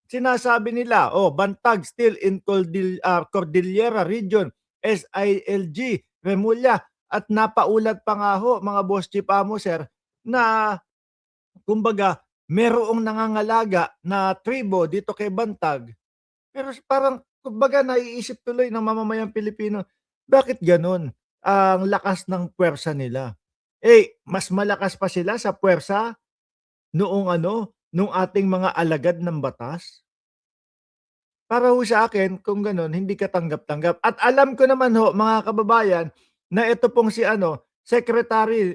Sinasabi nila, bantag still in Cordillera Region, SILG, Remulla. At napaulat pa nga ho, mga boss chief amo sir, na kumbaga merong nangangalaga na tribo dito kay Bantag. Pero parang kumbaga naiisip tuloy ng mamamayang Pilipino, bakit gano'n ang lakas ng puwersa nila? Mas malakas pa sila sa puwersa noong nung ating mga alagad ng batas? Para ho sa akin kung gano'n hindi katanggap-tanggap at alam ko naman ho mga kababayan na ito pong si Secretary,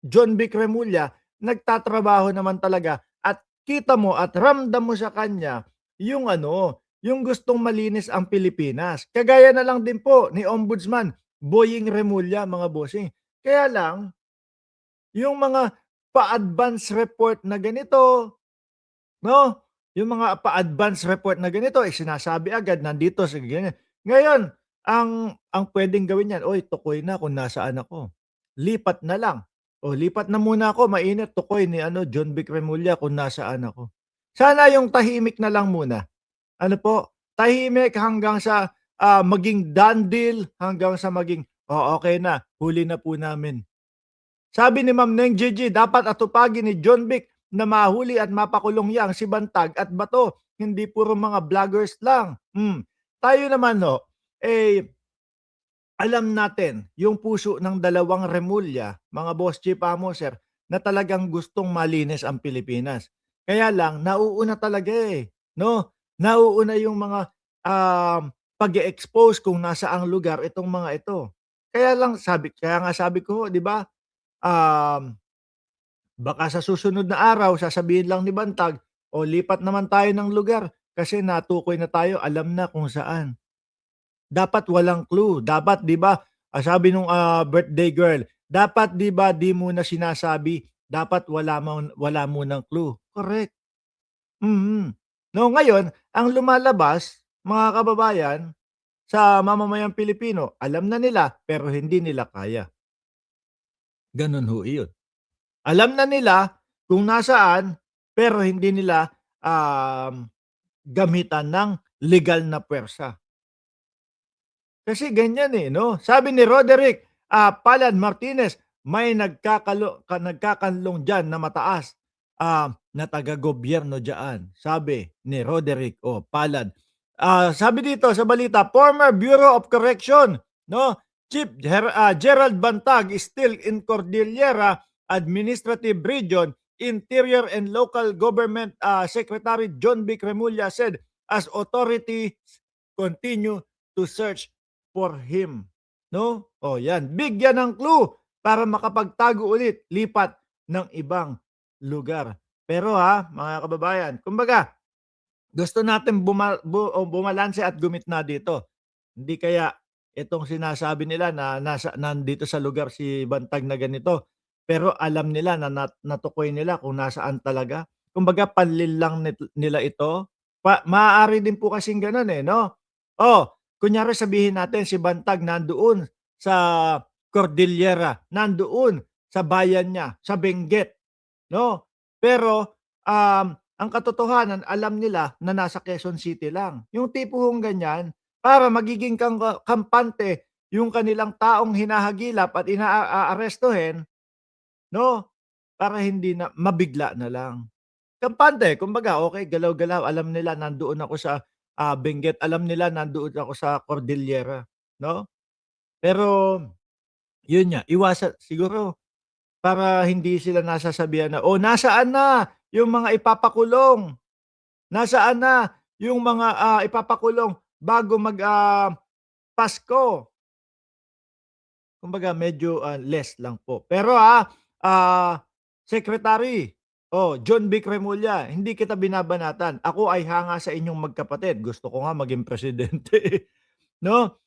John Vic Remulla nagtatrabaho naman talaga at kita mo at ramdam mo sa kanya yung yung gustong malinis ang Pilipinas. Kagaya na lang din po ni Ombudsman Boying Remulla mga bossing. Kaya lang yung mga pa-advance report na ganito, 'no? Yung mga pa-advance report na ganito, sinasabi agad nandito sa ganyan. Ngayon, ang puwedeng gawin niyan, "Uy, tukoy na kung nasaan ako. Lipat na lang. Lipat na muna ako, mainit, tukoy ni John Vic Remulla kung nasaan ako." Sana yung tahimik na lang muna. Ano po, tahimik hanggang sa, maging done deal, hanggang sa maging, okey na, huli na po namin." Sabi ni Ma'am Neng Gigi, dapat atupagin ni John Vic na mahuli at mapakulong yang si Bantag at Bato, hindi puro mga vloggers lang. Tayo naman alam natin yung puso ng dalawang Remulla, mga boss chief amo sir, na talagang gustong malinis ang Pilipinas. Kaya lang nauuna talaga, 'no? Nauuna yung mga, pag-e-expose kung nasaang lugar itong mga ito. Kaya nga sabi ko, 'di ba, um baka sa susunod na araw sasabihin lang ni Bantag, "O lipat naman tayo ng lugar kasi natukoy na tayo, alam na kung saan." Dapat walang clue, dapat 'di ba, sabi nung, birthday girl, dapat 'di ba 'di muna sinasabi, dapat wala munang clue, correct. Mm. No, ngayon ang lumalabas mga kababayan, sa mamamayang Pilipino, alam na nila pero hindi nila kaya, gano'n ho iyon. Alam na nila kung nasaan, pero hindi nila, gamitan ng legal na puwersa. Kasi ganyan, 'no? Sabi ni Roderick, Palad Martinez, may nagkakanlong diyan na mataas, na taga-gobyerno diyaan, sabi ni Roderick Palad. Sabi dito sa balita, former Bureau of Correction, 'no, Gerald Bantag is still in Cordillera Administrative Region. Interior and Local Government Secretary John Vic Remulla said as authorities continue to search for him, 'no? Yan, bigyan ng clue para makapagtago ulit, lipat ng ibang lugar. Pero mga kababayan, kumbaga gusto natin bumalanse at gumitna dito. Hindi kaya itong sinasabi nila na nandito sa lugar si Bantag na ganito, pero alam nila na natukoy nila kung nasaan talaga. Kumbaga panlil lang nila ito. Maaari din po kasing gano'n, 'no? Kunyari sabihin natin si Bantag nandoon sa Cordillera, nandoon sa bayan niya, sa Benguet, 'no? Pero, ang katotohanan alam nila na nasa Quezon City lang. Yung tipo hong ganyan, para magiging kampante yung kanilang taong hinahagilap at aarestuhin, 'no? Para hindi na mabigla na lang. Kampante, kumbaga okey galaw-galaw, alam nila nandoon ako sa, Benguet, alam nila nandoon ako sa Cordillera, 'no? Pero yun nga, iwasan siguro para hindi sila nasasabihan na, nasaan na yung mga ipapakulong? Nasaan na yung mga, ipapakulong bago Pasko?" Kumbaga medyo, less lang po. Pero, Secretary, John Vic Remulla, hindi kita binabanatan. Ako ay hanga sa inyong magkapatid. Gusto ko nga maging presidente, 'no?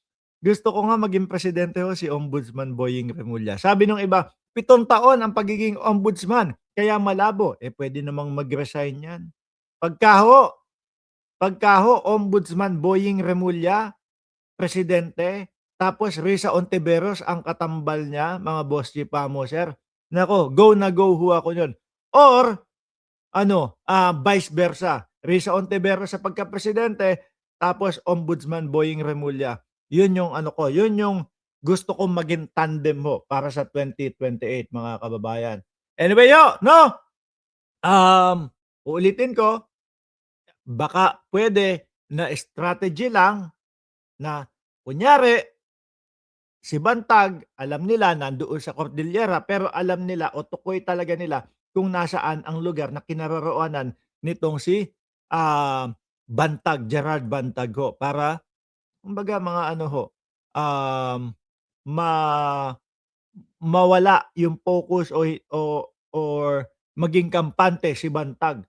Gusto ko nga maging presidente si Ombudsman Boying Remulla. Sabi nung iba, 7 taon ang pagiging ombudsman, kaya malabo. Puwede namang mag-resign 'yan. Pagka ho Ombudsman Boying Remulla, presidente, tapos Risa Ontiveros ang katambal niya, mga boss chief sir, naku, go na go ho ako niyon. Or vice versa. Risa Ontiveros sa pagkapresidente, tapos Ombudsman Boying Remulla. Yun yung ano ko, yun yung gusto kong maging tandem ho para sa 2028 mga kababayan. Anyway ho, no? Uulitin ko, baka pwede na strategy lang na kunyari si Bantag alam nila nandoon sa Cordillera pero alam nila o tukoy talaga nila kung nasaan ang lugar na kinaroroonan nitong si, ah, Bantag, Gerard Bantag ho para kumbaga mga ano ho, um, ma mawala yung focus or maging kampante si Bantag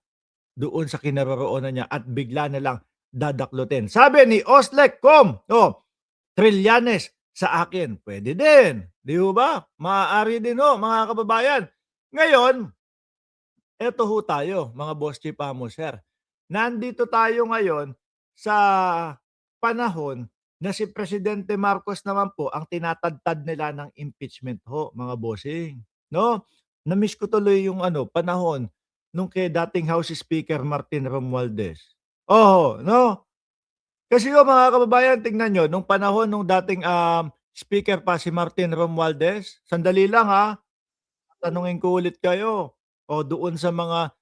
doon sa kinaroroonan niya at bigla na lang dadaklutin. Sabi ni Oslec.com, Trillanes sa akin, puwede din, 'di ho ba? Maaari din ho mga kababayan. Ngayon, eto ho tayo mga Boss Chief Amo Sir. Nandito tayo ngayon sa panahon na si Presidente Marcos naman po ang tinatadtad nila ng impeachment ho mga bossing, 'no? Na-miss ko tuloy yung ano, panahon nung kay dating House Speaker Martin Romualdez. Oo, 'no? Kasi ho mga kababayan tingnan niyo nung panahon nung dating, speaker pa si Martin Romualdez, sandali lang, tatanungin ko ulit kayo, o doon sa mga,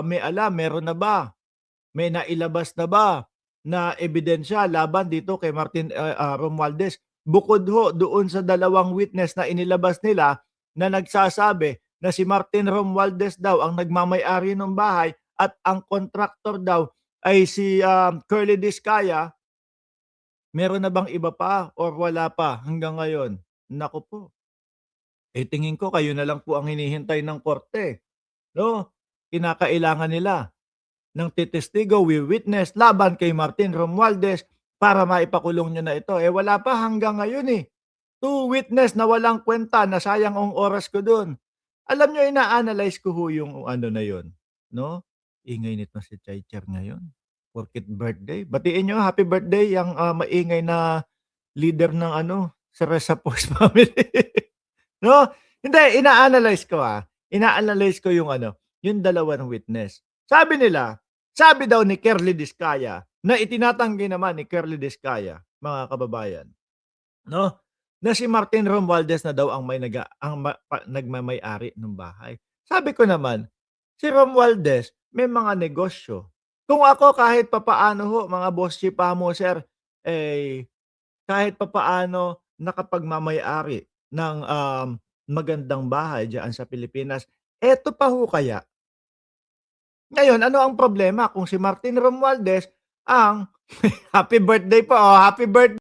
may alam meron na ba, may nailabas na ba na ebidensya laban dito kay Martin, Romualdez? Bukod ho doon sa dalawang witness na inilabas nila na nagsasabi na si Martin Romualdez daw ang nagmamay-ari nung bahay at ang kontraktor daw ay si, Curly Discaya. Meron na bang iba pa or wala pa hanggang ngayon? Naku po, tingin ko kayo na lang po ang hinihintay ng korte, 'no? Kinakailangan nila ng testigo, wi-witness laban kay Martin Romualdez para maipakulong niyo na ito. Wala pa hanggang ngayon, 2 witness na walang kuwenta, na sayang ang oras ko dun. Alam niyo ina-analyze ko ho yung ano na yun, 'no? Ingay nitong si Checher ngayon, porket birthday. Batiin niyo happy birthday yang, maingay na leader ng ano, sa Resapos family. 'No? Hindi, ina-analyze ko yung ano, yung dalawang witness. Sabi daw ni Curly Discaya na itinatanggi naman ni Curly Discaya, mga kababayan, 'no, na si Martin Romualdez na daw ang may nagmamay-ari nung bahay. Sabi ko naman, si Romualdez may mga negosyo. Kung ako kahit papaano ho, mga boss chief amo sir, kahit papaano nakapagmamay-ari ng, magandang bahay diyaan sa Pilipinas. Eto pa ho kaya, ngayon ano ang problema kung si Martin Romualdez ang happy birthday po, happy birthday.